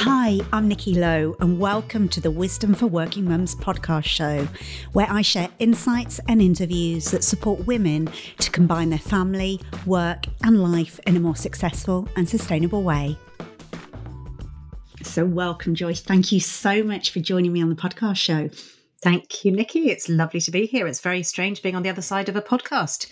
Hi, I'm Nikki Lowe, and welcome to the Wisdom for Working Mums podcast show, where I share insights and interviews that support women to combine their family, work, and life in a more successful and sustainable way. So welcome, Joyce. Thank you so much for joining me on the podcast show. Thank you, Nikki. It's lovely to be here. It's very strange being on the other side of a podcast.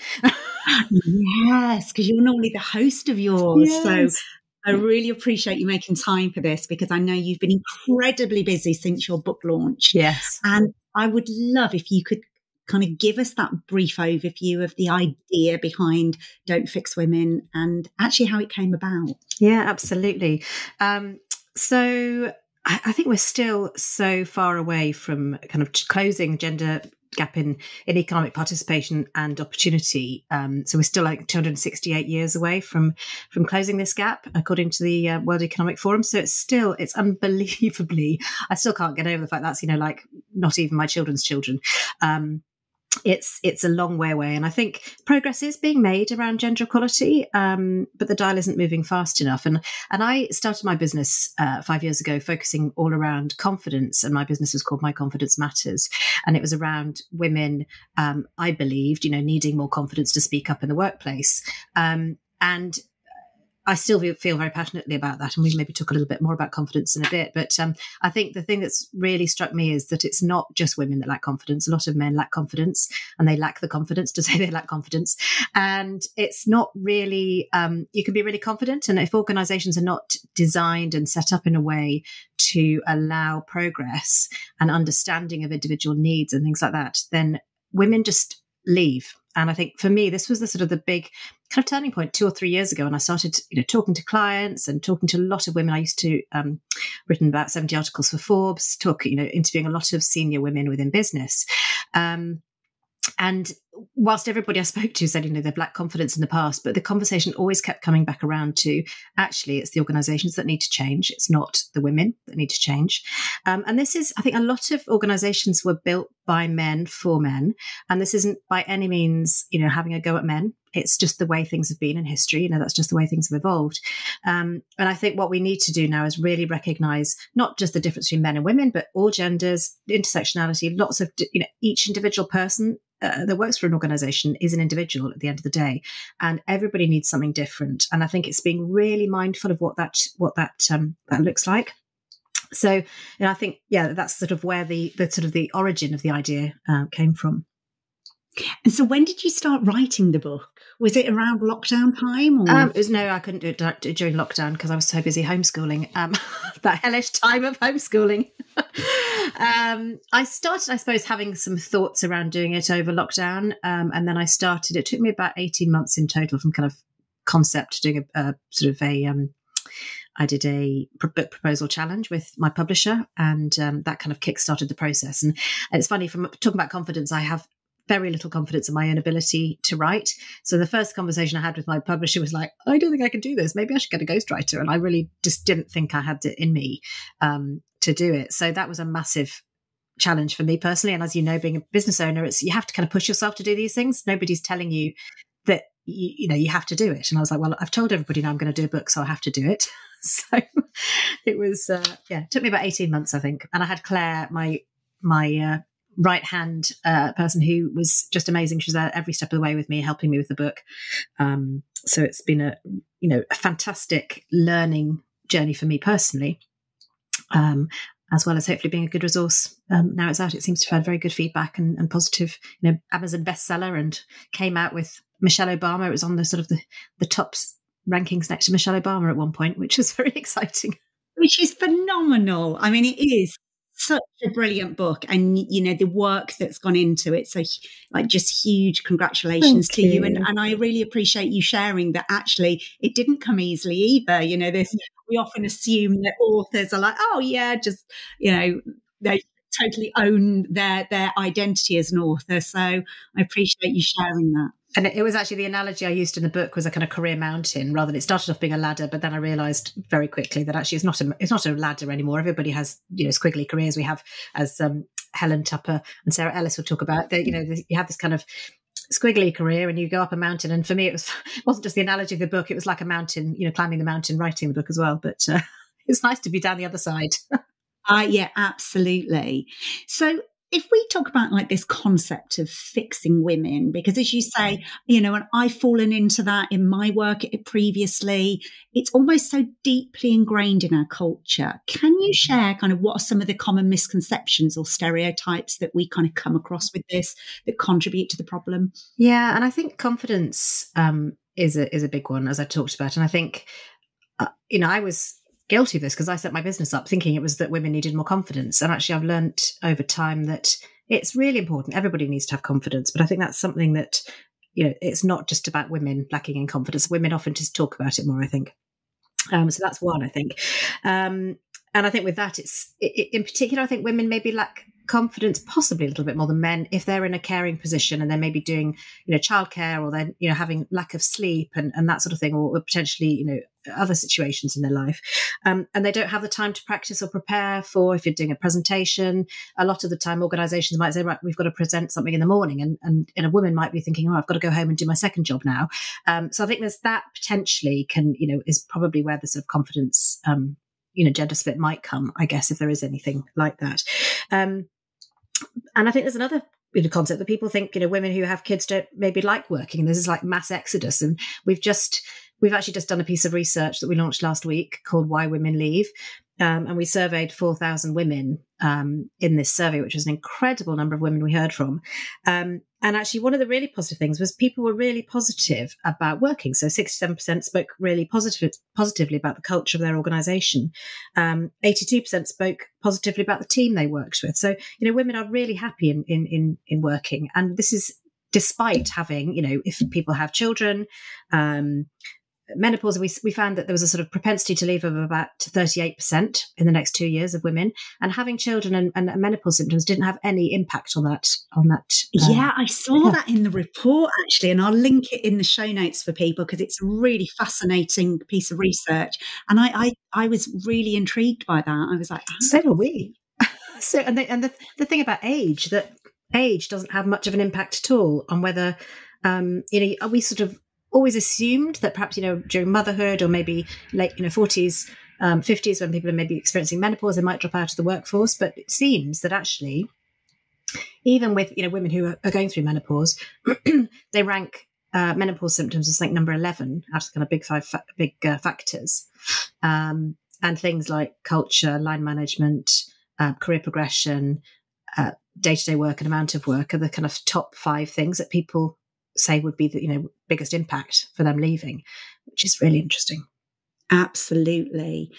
Yes, because you're normally the host of yours. Yes. So I really appreciate you making time for this, because I know you've been incredibly busy since your book launch. Yes. And I would love if you could kind of give us that brief overview of the idea behind Don't Fix Women and actually how it came about. Yeah, absolutely. So I think we're still so far away from kind of closing gender gap in economic participation and opportunity. So we're still like 268 years away from closing this gap, according to the World Economic Forum. So it's unbelievably, I still can't get over the fact that's, like not even my children's children. It's a long way away. And I think progress is being made around gender equality, but the dial isn't moving fast enough. And I started my business 5 years ago, focusing all around confidence. And my business was called My Confidence Matters. And it was around women, I believed, needing more confidence to speak up in the workplace. And I still feel very passionately about that. And we maybe talk a little bit more about confidence in a bit. But I think the thing that's really struck me is that it's not just women that lack confidence. A lot of men lack confidence, and they lack the confidence to say they lack confidence. And it's not really, you can be really confident. And if organizations are not designed and set up in a way to allow progress and understanding of individual needs and things like that, then women just leave. And I think for me, this was the big kind of turning point 2 or 3 years ago. And I started, talking to clients and talking to a lot of women. I used to written about 70 articles for Forbes, interviewing a lot of senior women within business. And whilst everybody I spoke to said, they lacked confidence in the past, but the conversation always kept coming back around to actually it's the organisations that need to change. It's not the women that need to change. And this is, I think, a lot of organisations were built by men for men. And this isn't by any means, having a go at men. It's just the way things have been in history. That's just the way things have evolved. And I think what we need to do now is really recognise not just the difference between men and women, but all genders, intersectionality, lots of, each individual person that works for an organisation is an individual at the end of the day, and everybody needs something different. And I think it's being really mindful of what that looks like. So, I think, that's sort of where the origin of the idea came from. And so when did you start writing the book? Was it around lockdown time? Or? I couldn't do it during lockdown because I was so busy homeschooling, that hellish time of homeschooling. I started, I suppose, having some thoughts around doing it over lockdown. And then it took me about 18 months in total from kind of concept to doing I did a book proposal challenge with my publisher, and that kind of kick-started the process. And it's funny, from talking about confidence, I have very little confidence in my own ability to write. So the first conversation I had with my publisher was like, I don't think I can do this. Maybe I should get a ghostwriter. And I really just didn't think I had it in me to do it. So that was a massive challenge for me personally. And as you know, being a business owner, you have to kind of push yourself to do these things. Nobody's telling you that, you have to do it. And I was like, well, I've told everybody now I'm going to do a book, so I have to do it. So it was, it took me about 18 months, I think. And I had Claire, my right-hand person, who was just amazing. She was there every step of the way with me, helping me with the book. So it's been a fantastic learning journey for me personally, as well as hopefully being a good resource. Now it's out, it seems to have had very good feedback and positive, Amazon bestseller, and came out with Michelle Obama. It was on the top rankings next to Michelle Obama at one point, which was very exciting. Which is phenomenal. I mean, it is such a brilliant book, and the work that's gone into it. So, just huge congratulations to you. And I really appreciate you sharing that. Actually, it didn't come easily either. We often assume that authors are like, oh yeah, just they totally own their identity as an author. So I appreciate you sharing that. And it was actually the analogy I used in the book was a kind of career mountain, rather than it started off being a ladder, but then I realised very quickly that actually it's not a ladder anymore. Everybody has squiggly careers. We have, as Helen Tupper and Sarah Ellis will talk about, that you have this kind of squiggly career and you go up a mountain. And for me, it wasn't just the analogy of the book; it was like a mountain, climbing the mountain, writing the book as well. But it's nice to be down the other side. Yeah, absolutely. So if we talk about like this concept of fixing women, because as you say, and I've fallen into that in my work previously, it's almost so deeply ingrained in our culture. Can you share kind of what are some of the common misconceptions or stereotypes that we kind of come across with this that contribute to the problem? Yeah, and I think confidence is a big one, as I talked about. And I think, I was guilty of this because I set my business up thinking it was that women needed more confidence. And actually, I've learnt over time that it's really important. Everybody needs to have confidence. But I think that's something that, it's not just about women lacking in confidence. Women often just talk about it more, I think. So that's one, I think. And I think with that, in particular, I think women maybe lack confidence, possibly a little bit more than men, if they're in a caring position and they're maybe doing, childcare, or they're, having lack of sleep and that sort of thing, or potentially, other situations in their life. And they don't have the time to practice or prepare for, if you're doing a presentation. A lot of the time, organizations might say, right, we've got to present something in the morning. And a woman might be thinking, I've got to go home and do my second job now. So I think there's that potentially is probably where the sort of confidence, gender split might come, I guess, if there is anything like that. And I think there's another concept that people think, women who have kids don't maybe like working. This is like mass exodus. And we've actually just done a piece of research that we launched last week called Why Women Leave. And we surveyed 4,000 women in this survey, which was an incredible number of women we heard from. And actually, one of the really positive things was people were really positive about working. So 67% spoke really positively about the culture of their organisation. 82% spoke positively about the team they worked with. So, women are really happy in working. And this is despite having, if people have children, menopause, we found that there was a sort of propensity to leave of about 38% in the next 2 years of women, and having children and menopause symptoms didn't have any impact on that. Yeah, I saw that in the report actually, and I'll link it in the show notes for people because it's a really fascinating piece of research. And I was really intrigued by that. I was like, so are we. So, and the thing about age, that age doesn't have much of an impact at all on whether, we sort of always assumed that perhaps, during motherhood or maybe late, 40s, 50s, when people are maybe experiencing menopause, they might drop out of the workforce. But it seems that actually, even with, women who are going through menopause, they rank menopause symptoms as like number 11 out of kind of big factors. And things like culture, line management, career progression, day-to-day work and amount of work are the kind of top 5 things that people say would be the biggest impact for them leaving, which is really interesting. Absolutely.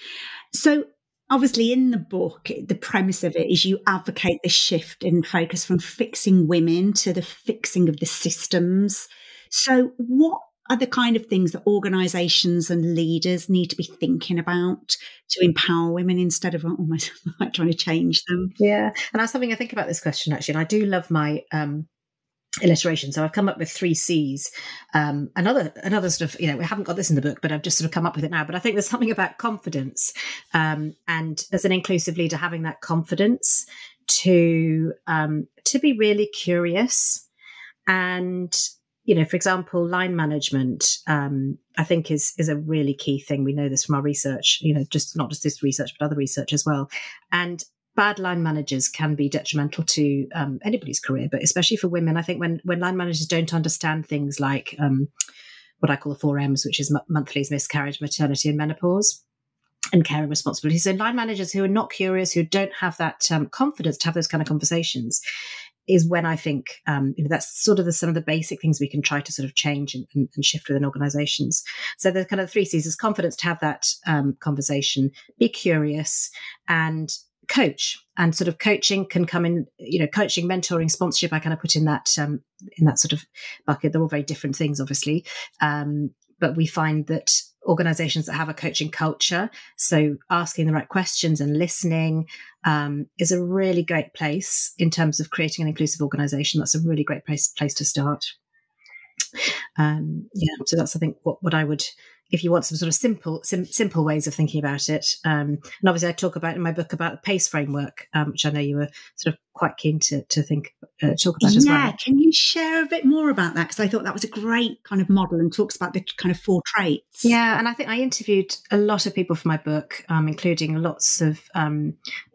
So obviously in the book, the premise of it is you advocate the shift in focus from fixing women to the fixing of the systems. So what are the kind of things that organisations and leaders need to be thinking about to empower women instead of almost like trying to change them? Yeah. And I was having a think about this question actually, and I do love my alliteration. So I've come up with 3 C's. Another sort of, we haven't got this in the book, but I've just sort of come up with it now. But I think there's something about confidence, and as an inclusive leader, having that confidence to be really curious. And, for example, line management, I think is a really key thing. We know this from our research, just not just this research, but other research as well. And bad line managers can be detrimental to anybody's career, but especially for women. I think when line managers don't understand things like what I call the 4 M's, which is monthlies, miscarriage, maternity and menopause, and caring responsibility. So line managers who are not curious, who don't have that confidence to have those kind of conversations, is when I think that's sort of some of the basic things we can try to sort of change and shift within organizations. So the kind of 3 C's is confidence to have that conversation, be curious, and coach. And sort of coaching can come in, coaching, mentoring, sponsorship, I kind of put in that sort of bucket. They're all very different things, obviously. But we find that organizations that have a coaching culture, so asking the right questions and listening, is a really great place in terms of creating an inclusive organization. That's a really great place to start. So that's, I think, what I would if you want some sort of simple ways of thinking about it. And obviously I talk about in my book about the PACE framework, which I know you were sort of quite keen to talk about as well. Yeah, can you share a bit more about that? Because I thought that was a great kind of model and talks about the kind of 4 traits. Yeah, and I think I interviewed a lot of people for my book, including lots of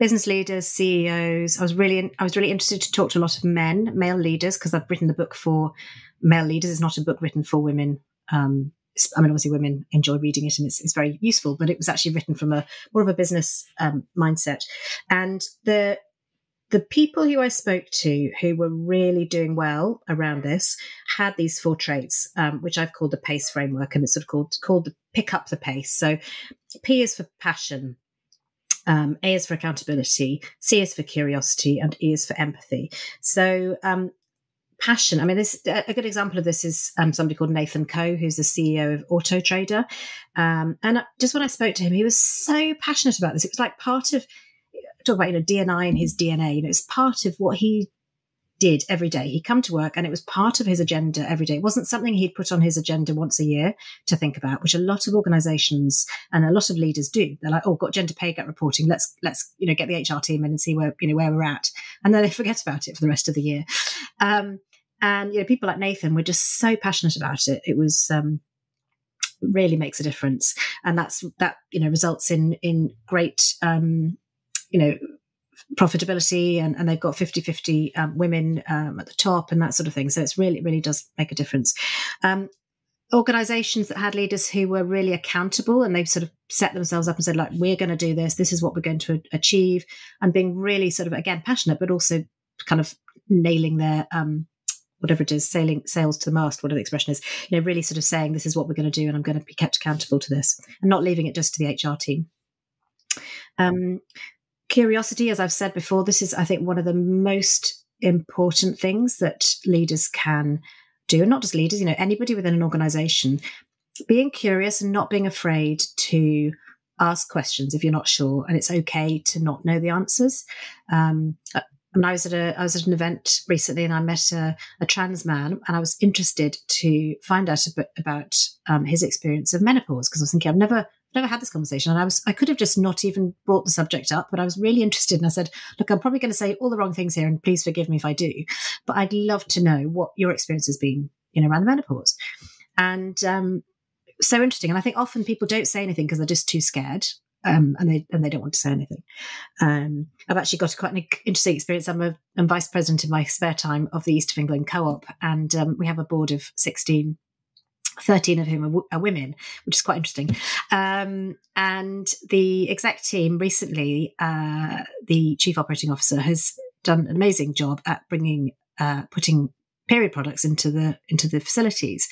business leaders, CEOs. I was really interested to talk to a lot of male leaders, because I've written the book for male leaders. It's not a book written for women. Obviously women enjoy reading it and it's very useful, but it was actually written from more of a business mindset. And the people who I spoke to who were really doing well around this had these 4 traits, which I've called the PACE framework, and it's sort of called the pick up the pace. So P is for passion, A is for accountability, C is for curiosity, and E is for empathy. So passion. I mean, a good example of this is somebody called Nathan Coe, who's the CEO of Auto Trader. And just when I spoke to him, he was so passionate about this. It was like part of, talk about, D&I and his DNA. It's part of what he did every day. He'd come to work and it was part of his agenda every day. It wasn't something he'd put on his agenda once a year to think about, which a lot of organizations and a lot of leaders do. They're like, oh, got gender pay gap reporting. Let's get the HR team in and see where we're at. And then they forget about it for the rest of the year. And people like Nathan were just so passionate about it. It was really makes a difference, and that results in great profitability, and they've got 50-50 women at the top and that sort of thing. So it's really does make a difference. Organizations that had leaders who were really accountable, and they've sort of set themselves up and said, like, we're going to do this. This is what we're going to achieve, and being really sort of, again, passionate, but also kind of nailing their whatever it is, sails to the mast, whatever the expression is, really sort of saying, this is what we're going to do and I'm going to be kept accountable to this, and not leaving it just to the HR team. Curiosity, as I've said before, this is, I think, one of the most important things that leaders can do, and not just leaders, anybody within an organization, being curious and not being afraid to ask questions if you're not sure, and it's okay to not know the answers. I was at an event recently, and I met a trans man, and I was interested to find out a bit about his experience of menopause, because I was thinking, I've never had this conversation, and I could have just not even brought the subject up, but I was really interested, and I said, look, I'm probably going to say all the wrong things here, and please forgive me if I do, but I'd love to know what your experience has been, around the menopause. And so interesting. And I think often people don't say anything because they're just too scared. And they don't want to say anything. I've actually got quite an interesting experience. I'm vice president in my spare time of the East of England Co-op, and we have a board of 16, 13 of whom are women, which is quite interesting. And the exec team recently, the chief operating officer has done an amazing job at putting period products into the facilities.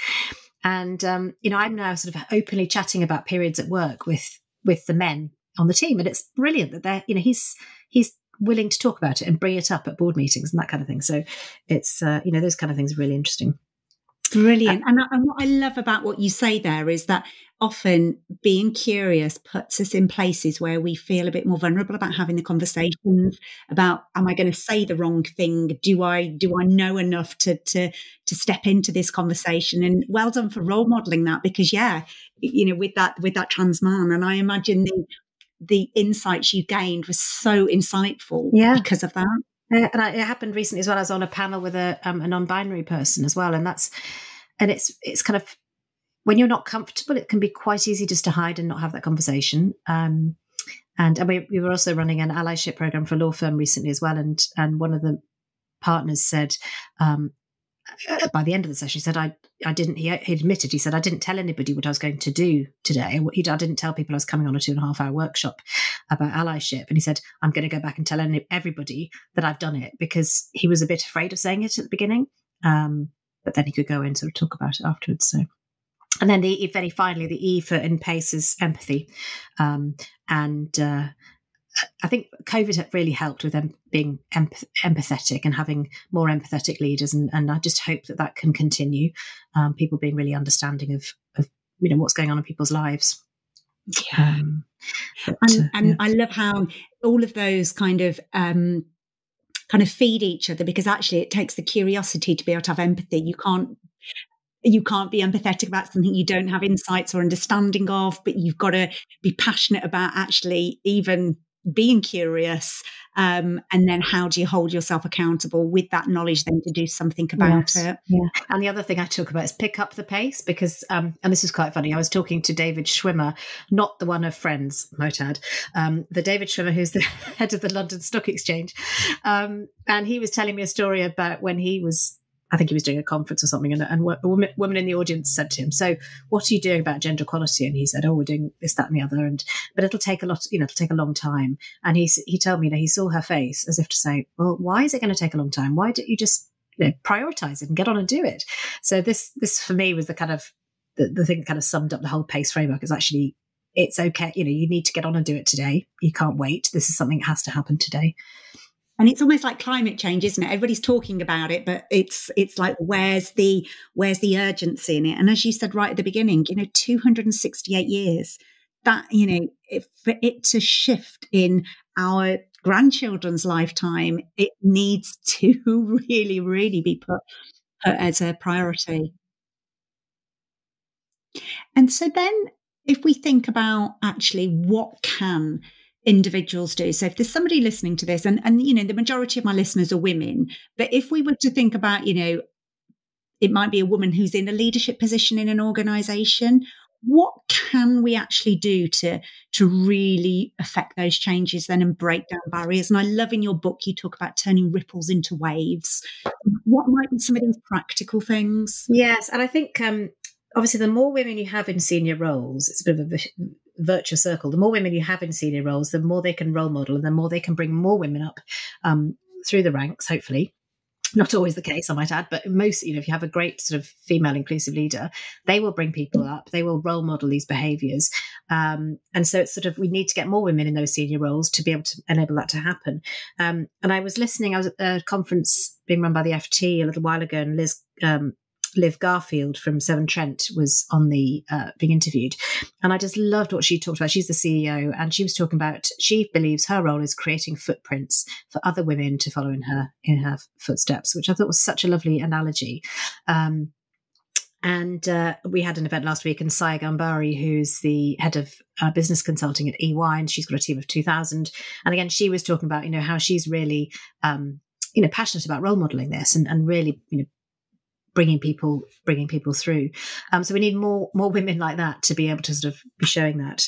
And I'm now sort of openly chatting about periods at work with the men on the team, and it's brilliant that they're he's willing to talk about it and bring it up at board meetings and that kind of thing. So it's those kind of things are really interesting. Brilliant. And what I love about what you say there is that often being curious puts us in places where we feel a bit more vulnerable about having the conversations about, am I going to say the wrong thing? Do I know enough to step into this conversation? And well done for role modeling that, because with that trans man, and I imagine the insights you gained was so insightful because of that. And it happened recently as well. I was on a panel with a non-binary person as well, and it's kind of, when you're not comfortable, it can be quite easy just to hide and not have that conversation. And we were also running an allyship program for a law firm recently as well, and one of the partners said, by the end of the session, he said, he admitted, he said, I didn't tell anybody what I was going to do today. I didn't tell people I was coming on a 2.5-hour workshop about allyship. And he said, I'm going to go back and tell everybody that I've done it, because he was a bit afraid of saying it at the beginning. But then he could go in and sort of talk about it afterwards. So, and then finally, the E for in PACE is empathy. I think COVID really helped with them being empathetic and having more empathetic leaders, and I just hope that can continue. People being really understanding of what's going on in people's lives. Yeah, I love how all of those kind of feed each other, because actually it takes the curiosity to be able to have empathy. You can't. you can't be empathetic about something you don't have insights or understanding of, but you've got to be passionate about actually even being curious. And then how do you hold yourself accountable with that knowledge then to do something about it? Yeah. And the other thing I talk about is pick up the pace, because, and this is quite funny, I was talking to David Schwimmer, not the one of Friends, might add, the David Schwimmer who's the head of the London Stock Exchange. And he was telling me a story about when he was, I think he was doing a conference or something, and a woman in the audience said to him, "So what are you doing about gender equality?" And he said, "Oh, we're doing this, that, and the other, but it'll take a lot, it'll take a long time." And he told me, he saw her face as if to say, "Well, why is it going to take a long time? Why don't you just prioritize it and get on and do it?" So this for me was the kind of the thing that kind of summed up the whole PACE framework. Is actually, it's okay, you need to get on and do it today. You can't wait. This is something that has to happen today. And it's almost like climate change, isn't it? Everybody's talking about it, but it's like, where's the urgency in it? And as you said right at the beginning, 268 years, that, for it to shift in our grandchildren's lifetime, it needs to really, really be put as a priority. And so then if we think about actually what can individuals do. So if there's somebody listening to this, and the majority of my listeners are women, but if we were to think about, it might be a woman who's in a leadership position in an organization, what can we actually do to really affect those changes then and break down barriers? And I love in your book, you talk about turning ripples into waves. What might be some of these practical things? Yes. And I think, obviously, the more women you have in senior roles, it's a bit of a virtuous circle. The more women you have in senior roles, the more they can role model, and the more they can bring more women up through the ranks, hopefully. Not always the case, I might add, but most, if you have a great sort of female inclusive leader, they will bring people up, they will role model these behaviours. And so it's sort of, we need to get more women in those senior roles to be able to enable that to happen. And I was at a conference being run by the FT a little while ago, and Liv Garfield from Severn Trent was on the being interviewed, and I just loved what she talked about. She's the CEO, and she was talking about, she believes her role is creating footprints for other women to follow in her footsteps, which I thought was such a lovely analogy. And we had an event last week, and Saya Gambari, who's the head of business consulting at EY, and she's got a team of 2,000. And again, she was talking about how she's really passionate about role modeling this and really bringing people through. So we need more women like that to be able to sort of be showing that.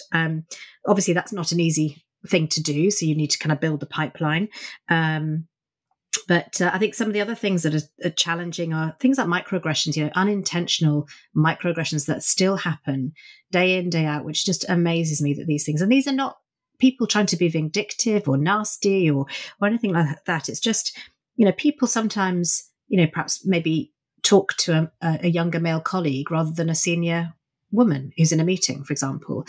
Obviously, that's not an easy thing to do, so you need to kind of build the pipeline. But I think some of the other things that are challenging are things like microaggressions, unintentional microaggressions that still happen day in, day out, which just amazes me that these things, and these are not people trying to be vindictive or nasty or anything like that. It's just, people sometimes, perhaps maybe talk to a younger male colleague rather than a senior woman who's in a meeting, for example.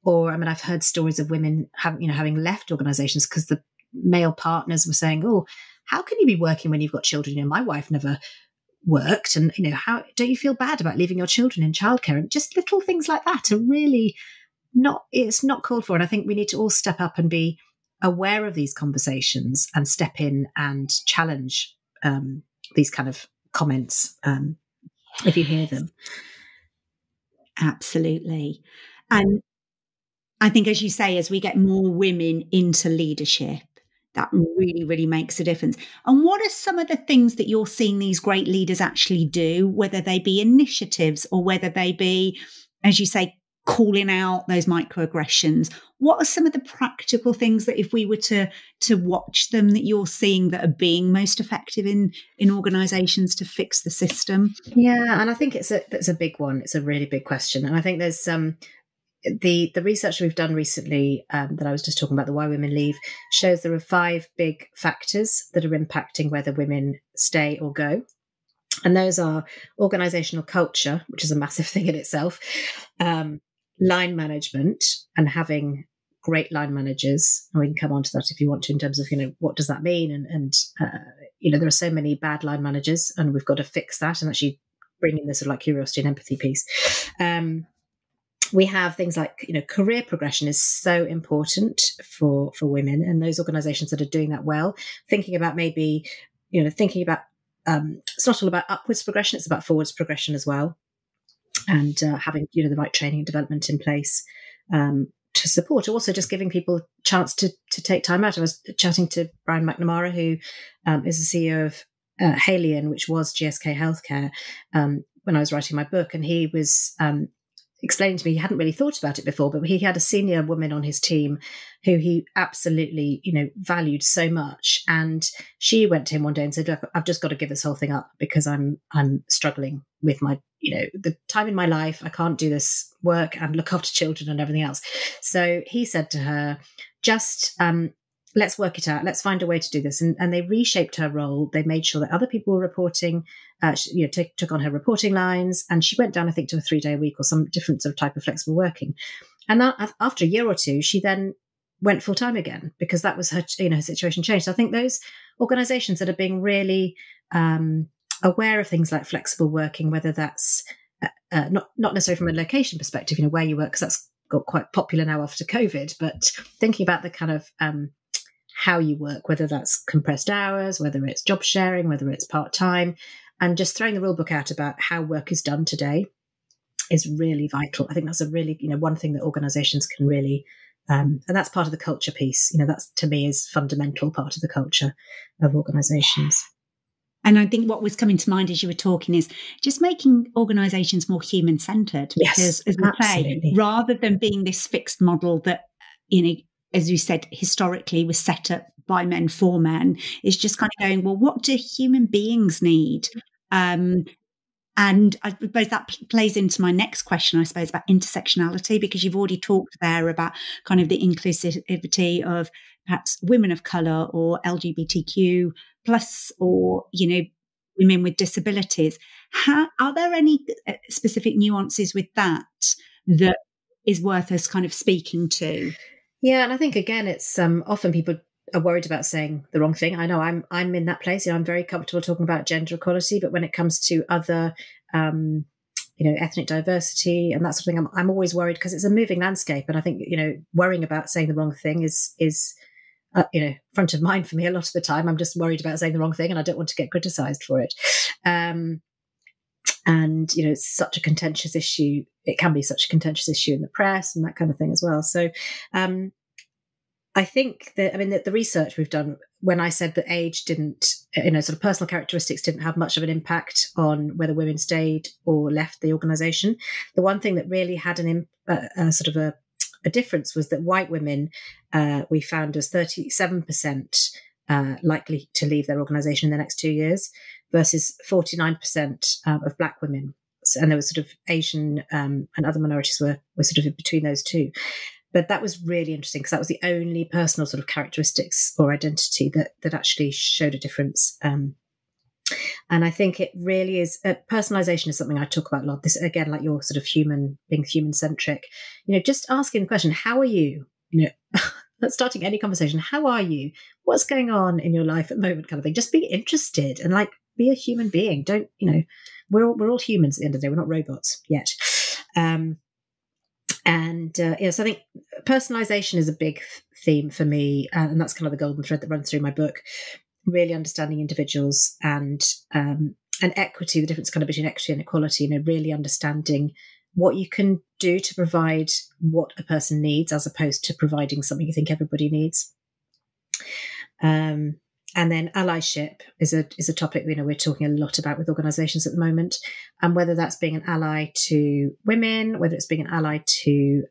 Or, I've heard stories of women having left organizations because the male partners were saying, "Oh, how can you be working when you've got children? My wife never worked, and how don't you feel bad about leaving your children in childcare?" And just little things like that are really it's not called for. And I think we need to all step up and be aware of these conversations and step in and challenge these kind of comments if you hear them. Absolutely. And I think, as you say, as we get more women into leadership, that really, really makes a difference. And what are some of the things that you're seeing these great leaders actually do, whether they be initiatives or whether they be, as you say, calling out those microaggressions? What are some of the practical things that, if we were to watch them, that you're seeing that are being most effective in organizations to fix the system? Yeah, and I think it's a big one. It's a really big question. And I think there's the research we've done recently that I was just talking about, the Why Women Leave, shows there are 5 big factors that are impacting whether women stay or go. And those are organizational culture, which is a massive thing in itself, line management, and having great line managers. And we can come on to that if you want to, in terms of, what does that mean? And there are so many bad line managers, and we've got to fix that and actually bring in this sort of like curiosity and empathy piece. We have things like, career progression is so important for women, and those organizations that are doing that well, thinking about maybe, thinking about it's not all about upwards progression, it's about forwards progression as well. And having, the right training and development in place to support. Also, just giving people a chance to take time out. I was chatting to Brian McNamara, who is the CEO of Haleon, which was GSK Healthcare, when I was writing my book, and he was explaining to me he hadn't really thought about it before, but he had a senior woman on his team who he absolutely, valued so much. And she went to him one day and said, "Look, I've just got to give this whole thing up because I'm struggling with my, the time in my life. I can't do this work and look after children and everything else." So he said to her, just let's work it out. Let's find a way to do this. And they reshaped her role. They made sure that other people were reporting, took on her reporting lines. And she went down, I think, to a 3-day week or some different sort of type of flexible working. And that, after a year or two, she then went full time again because that was her, her situation changed. So I think those organizations that are being really aware of things like flexible working, whether that's not necessarily from a location perspective, where you work, because that's got quite popular now after COVID, but thinking about the kind of how you work, whether that's compressed hours, whether it's job sharing, whether it's part-time, and just throwing the rule book out about how work is done today is really vital. I think that's a really, one thing that organizations can really, and that's part of the culture piece. That's, to me, is fundamental part of the culture of organizations. And I think what was coming to mind as you were talking is just making organisations more human-centred. Because, as we say, rather than being this fixed model that, as you said, historically was set up by men for men, is just kind of going, well, what do human beings need? And I suppose that plays into my next question, I suppose, about intersectionality, because you've already talked there about kind of the inclusivity of perhaps women of colour or LGBTQ plus, or, women with disabilities. Are there any specific nuances with that is worth us kind of speaking to? Yeah, and I think, again, it's often people are worried about saying the wrong thing. I know I'm in that place. I'm very comfortable talking about gender equality, but when it comes to other, ethnic diversity and that sort of thing, I'm always worried because it's a moving landscape. And I think, worrying about saying the wrong thing is front of mind for me a lot of the time. I'm just worried about saying the wrong thing and I don't want to get criticised for it. And, it's such a contentious issue. It can be such a contentious issue in the press and that kind of thing as well. So I think that, the research we've done, when I said that age didn't, sort of personal characteristics didn't have much of an impact on whether women stayed or left the organisation, the one thing that really had a difference was that white women, we found as 37% likely to leave their organisation in the next 2 years versus 49% of black women. So, and there was sort of Asian and other minorities were sort of in between those two. But that was really interesting because that was the only personal sort of characteristics or identity that actually showed a difference. And I think it really is, personalization is something I talk about a lot. This, again, like your sort of being human-centric, just asking the question, how are you? Starting any conversation, how are you? What's going on in your life at the moment, kind of thing. Just be interested and be a human being. Don't, we're all humans at the end of the day. We're not robots yet. So I think personalization is a big theme for me, and that's kind of the golden thread that runs through my book. Really understanding individuals and equity, the difference kind of between equity and equality. Really understanding what you can do to provide what a person needs, as opposed to providing something you think everybody needs. And then allyship is a topic we're talking a lot about with organisations at the moment, and whether that's being an ally to women, whether it's being an ally to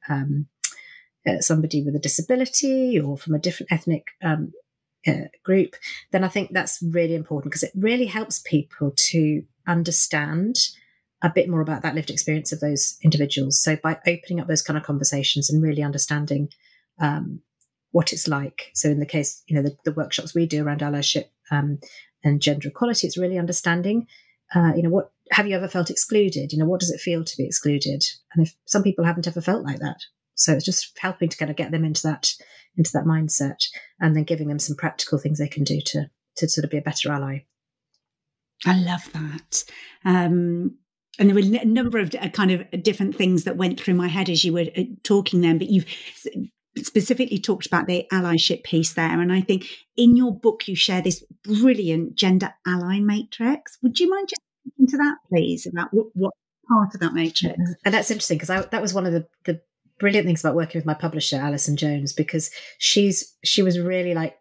somebody with a disability or from a different ethnic group, then I think that's really important because it really helps people to understand a bit more about that lived experience of those individuals. So by opening up those kind of conversations and really understanding what it's like. So in the case, the workshops we do around allyship and gender equality, it's really understanding, what have you ever felt excluded? What does it feel to be excluded? And if some people haven't ever felt like that, so it's just helping to kind of get them into that mindset, and then giving them some practical things they can do to sort of be a better ally. I love that. And there were a number of kind of different things that went through my head as you were talking then, but you've specifically talked about the allyship piece there. And I think in your book, you share this brilliant gender ally matrix. Would you mind just speaking to that, please, about what part of that matrix? Yeah. And that's interesting, because that was one of the brilliant things about working with my publisher, Alison Jones, because she was really like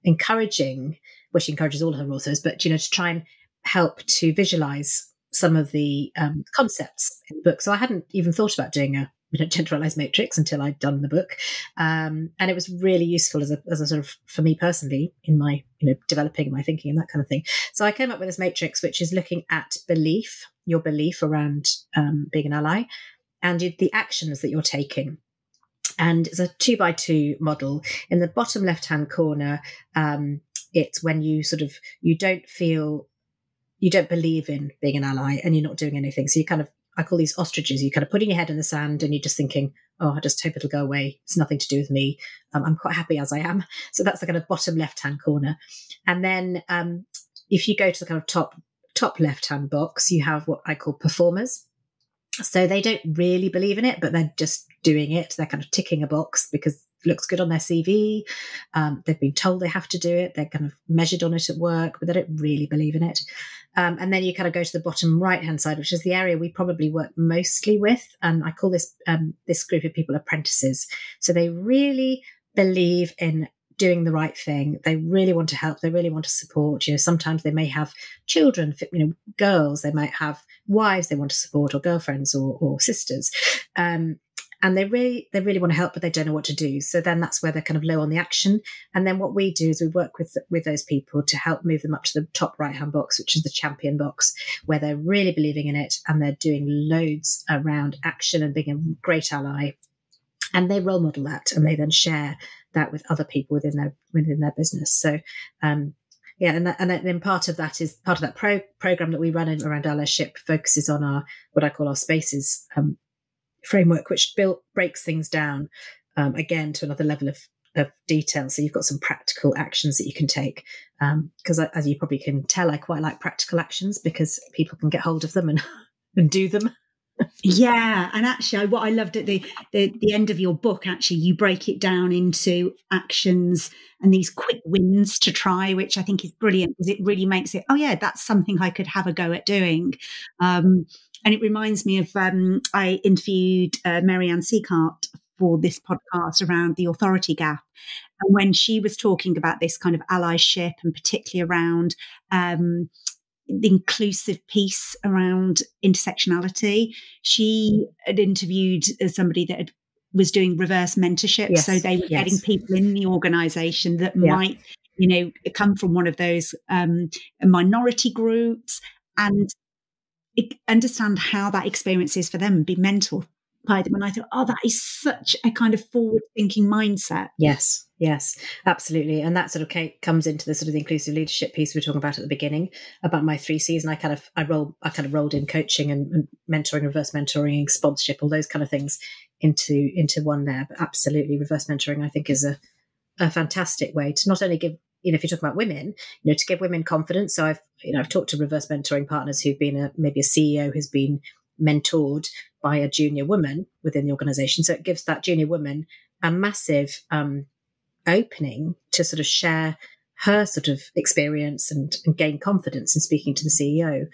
encouraging, well, she encourages all her authors, but, to try and help to visualize some of the concepts in the book. So I hadn't even thought about doing a gender allies matrix until I'd done the book. And it was really useful as a sort of, for me personally, in my, developing my thinking and that kind of thing. So I came up with this matrix, which is looking at your belief around being an ally, and the actions that you're taking. And it's a 2x2 model. In the bottom left-hand corner, it's when you don't believe in being an ally and you're not doing anything. So I call these ostriches. You kind of putting your head in the sand and you're just thinking, oh, I just hope it'll go away. It's nothing to do with me. I'm quite happy as I am. So that's the kind of bottom left-hand corner. And then if you go to the kind of top left-hand box, you have what I call performers. So they don't really believe in it, but they're just doing it. They're kind of ticking a box because it looks good on their CV. They've been told they have to do it. They're kind of measured on it at work, but they don't really believe in it. And then you kind of go to the bottom right-hand side, which is the area we probably work mostly with. And I call this group of people apprentices. So they really believe in doing the right thing. They really want to help. They really want to support. Sometimes they may have children, girls, they might have wives they want to support, or girlfriends or sisters. And they really want to help, but they don't know what to do. So then that's where they're kind of low on the action. And then what we do is we work with those people to help move them up to the top right-hand box, which is the champion box, where they're really believing in it and they're doing loads around action and being a great ally. And they role model that, and they then share that with other people within their business. So, and then part of that program that we run around allyship focuses on what I call our spaces framework, which breaks things down again to another level of detail. So you've got some practical actions that you can take, because as you probably can tell, I quite like practical actions because people can get hold of them and do them. Yeah, and actually, what I loved at the end of your book, actually, you break it down into actions and these quick wins to try, which I think is brilliant because it really makes it, oh yeah, that's something I could have a go at doing. And it reminds me of, I interviewed Mary-Ann Sieghart for this podcast around the authority gap. And when she was talking about this kind of allyship, and particularly around the inclusive piece around intersectionality, she had interviewed somebody that was doing reverse mentorship. Yes, so they were getting people in the organisation that might, come from one of those minority groups, and understand how that experience is for them and be mentored by them. And I thought, oh, that is such a kind of forward-thinking mindset. Yes, absolutely. And that sort of comes into the sort of the inclusive leadership piece we were talking about at the beginning about my 3 C's. And I kind of rolled in coaching and mentoring, reverse mentoring, sponsorship, all those kind of things into one there. But absolutely, reverse mentoring, I think, is a fantastic way to not only give, if you're talking about women, to give women confidence. So I've talked to reverse mentoring partners who've been maybe a CEO who's been mentored by a junior woman within the organization. So it gives that junior woman a massive opening to sort of share her sort of experience and gain confidence in speaking to the CEO,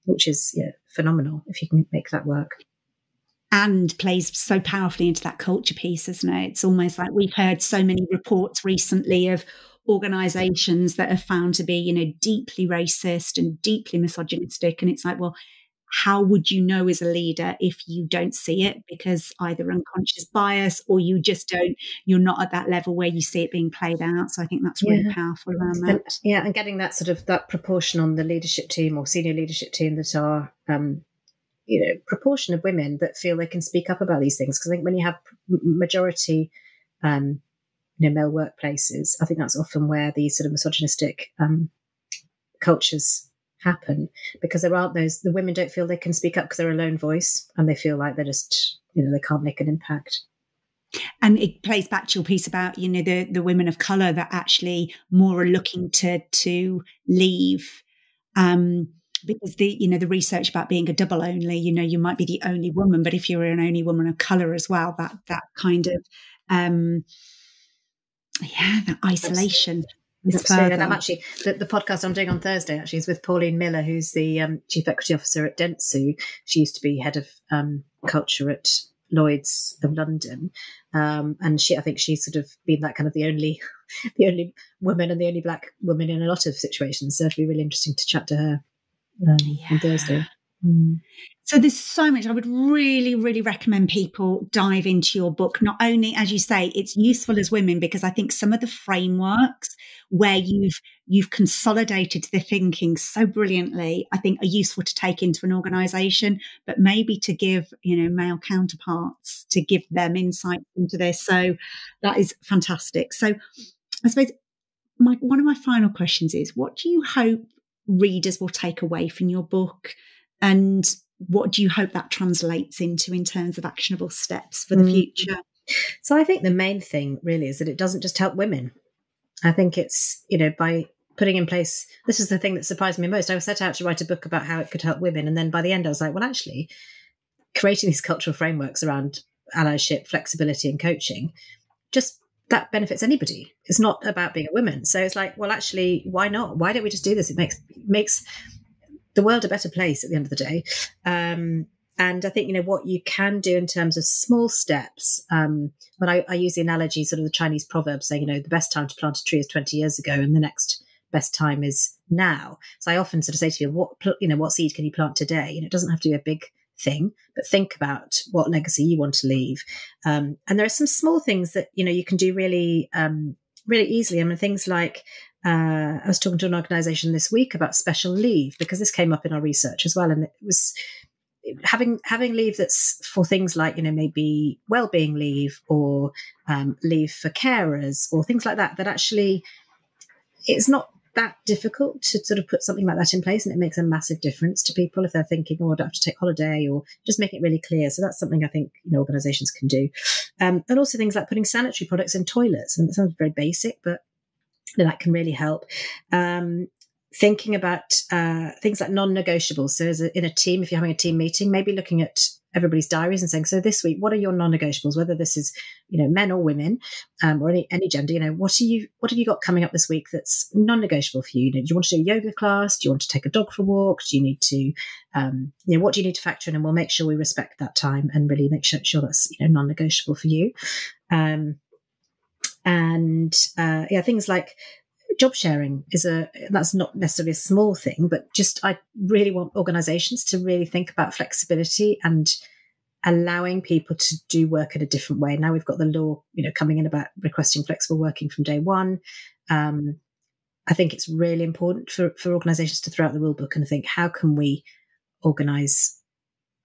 which is phenomenal if you can make that work. And plays so powerfully into that culture piece, isn't it? It's almost like we've heard so many reports recently of organisations that are found to be, deeply racist and deeply misogynistic. And it's like, well, how would you know as a leader if you don't see it? Because either unconscious bias, or you're not at that level where you see it being played out. So I think that's really powerful around that. And getting that sort of that proportion on the leadership team or senior leadership team that are, proportion of women that feel they can speak up about these things. Because I think when you have majority, male workplaces, I think that's often where these sort of misogynistic cultures happen, because the women don't feel they can speak up because they're a lone voice and they feel like they're just, they can't make an impact. And it plays back to your piece about, the women of colour that actually more are looking to leave. because the research about being a double only, you might be the only woman, but if you're an only woman of color as well, that kind of, that isolation is Absolutely. further. And I'm actually, the podcast I'm doing on Thursday actually is with Pauline Miller, who's the Chief Equity Officer at Dentsu. She used to be head of culture at Lloyd's of London. And I think she's sort of been that kind of the only woman and the only black woman in a lot of situations. So it'll be really interesting to chat to her on Thursday. So there's so much. I would really, really recommend people dive into your book. Not only, as you say, it's useful as women, because I think some of the frameworks where you've consolidated the thinking so brilliantly, I think are useful to take into an organisation, but maybe to give, male counterparts, to give them insight into this. So that is fantastic. So I suppose one of my final questions is, what do you hope readers will take away from your book? And what do you hope that translates into in terms of actionable steps for the future? So I think the main thing really is that it doesn't just help women. I think it's, by putting in place, this is the thing that surprised me most. I set out to write a book about how it could help women. And then by the end, I was like, well, actually, creating these cultural frameworks around allyship, flexibility and coaching, just that benefits anybody. It's not about being a woman. So it's like, well, actually, why not? Why don't we just do this? It makes the world a better place at the end of the day. And I think, what you can do in terms of small steps, when I use the analogy, sort of the Chinese proverb saying, the best time to plant a tree is 20 years ago and the next best time is now. So I often sort of say to you, what seed can you plant today? It doesn't have to be a big thing, but think about what legacy you want to leave. And there are some small things that, you can do really, really easily. I mean, things like, I was talking to an organisation this week about special leave, because this came up in our research as well. And it was having leave that's for things like, maybe wellbeing leave or leave for carers or things like that actually it's not that difficult to sort of put something like that in place. And it makes a massive difference to people if they're thinking, I don't have to take holiday, or just make it really clear. So that's something I think, organisations can do. And also things like putting sanitary products in toilets. And it sounds very basic, but that can really help. Thinking about things like non-negotiables. So in a team, if you're having a team meeting, maybe looking at everybody's diaries and saying, so this week, what are your non-negotiables? Whether this is, men or women, or any gender, what have you got coming up this week that's non-negotiable for you? Do you want to do a yoga class? Do you want to take a dog for a walk? Do you need to, what do you need to factor in? And we'll make sure we respect that time and really make sure that's, non-negotiable for you. Things like job sharing that's not necessarily a small thing, but I really want organizations to really think about flexibility and allowing people to do work in a different way. Now we've got the law, coming in about requesting flexible working from day one. I think it's really important for organizations to throw out the rule book and think, how can we organize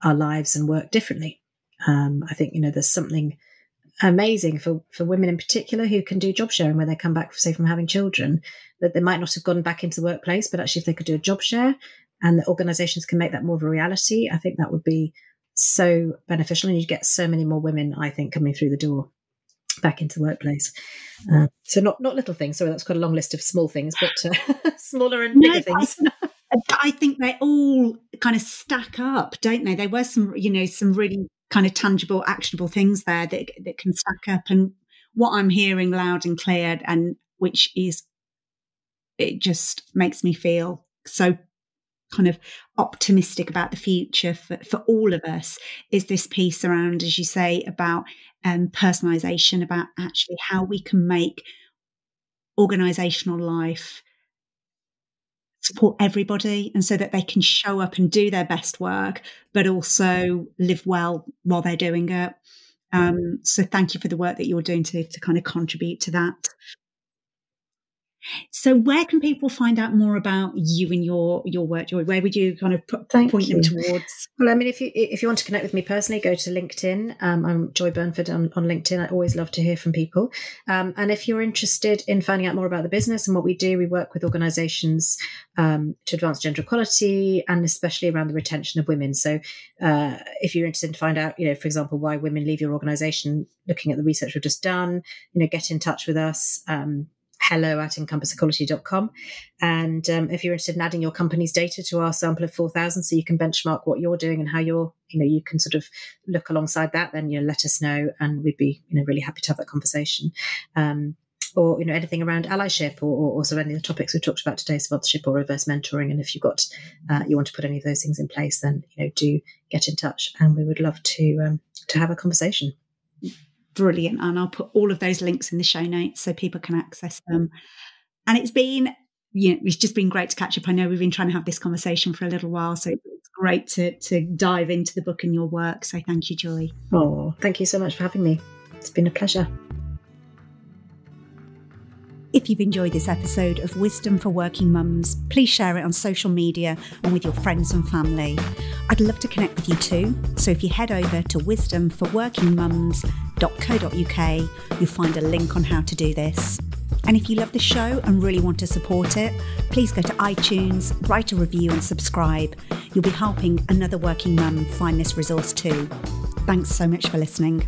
our lives and work differently? I think, there's something amazing for women in particular who can do job sharing, where they come back, say, from having children, that they might not have gone back into the workplace, but actually if they could do a job share and the organizations can make that more of a reality, I think that would be so beneficial. And you get so many more women, I think, coming through the door back into the workplace. So not little things. Sorry, that's quite a long list of small things, but smaller and bigger things. I think they all kind of stack up, don't they? There were some really kind of tangible, actionable things there that can stack up. And what I'm hearing loud and clear, and which is, it just makes me feel so kind of optimistic about the future for all of us, is this piece around, as you say, about personalisation, about actually how we can make organisational life support everybody, and so that they can show up and do their best work, but also live well while they're doing it. So thank you for the work that you're doing to kind of contribute to that. So where can people find out more about you and your work, Joy? Where would you kind of point them towards? Well, I mean, if you want to connect with me personally, go to LinkedIn. I'm Joy Burnford on LinkedIn. I always love to hear from people. And if you're interested in finding out more about the business and what we do, we work with organisations to advance gender equality, and especially around the retention of women. So if you're interested to find out, for example, why women leave your organisation, looking at the research we've just done, get in touch with us. hello@encompassequality.com. And if you're interested in adding your company's data to our sample of 4,000, so you can benchmark what you're doing and how you can sort of look alongside that, then let us know, and we'd be really happy to have that conversation. Or anything around allyship, or sort of any of the topics we've talked about today, sponsorship or reverse mentoring. And if you want to put any of those things in place, then do get in touch, and we would love to have a conversation. Brilliant. And I'll put all of those links in the show notes so people can access them. And it's just been great to catch up. I know we've been trying to have this conversation for a little while, so it's great to dive into the book and your work. So thank you, Joy. Oh, thank you so much for having me. It's been a pleasure. If you've enjoyed this episode of Wisdom for Working Mums, please share it on social media and with your friends and family. I'd love to connect with you too. So if you head over to wisdomforworkingmums.co.uk, you'll find a link on how to do this. And if you love the show and really want to support it, please go to iTunes, write a review and subscribe. You'll be helping another working mum find this resource too. Thanks so much for listening.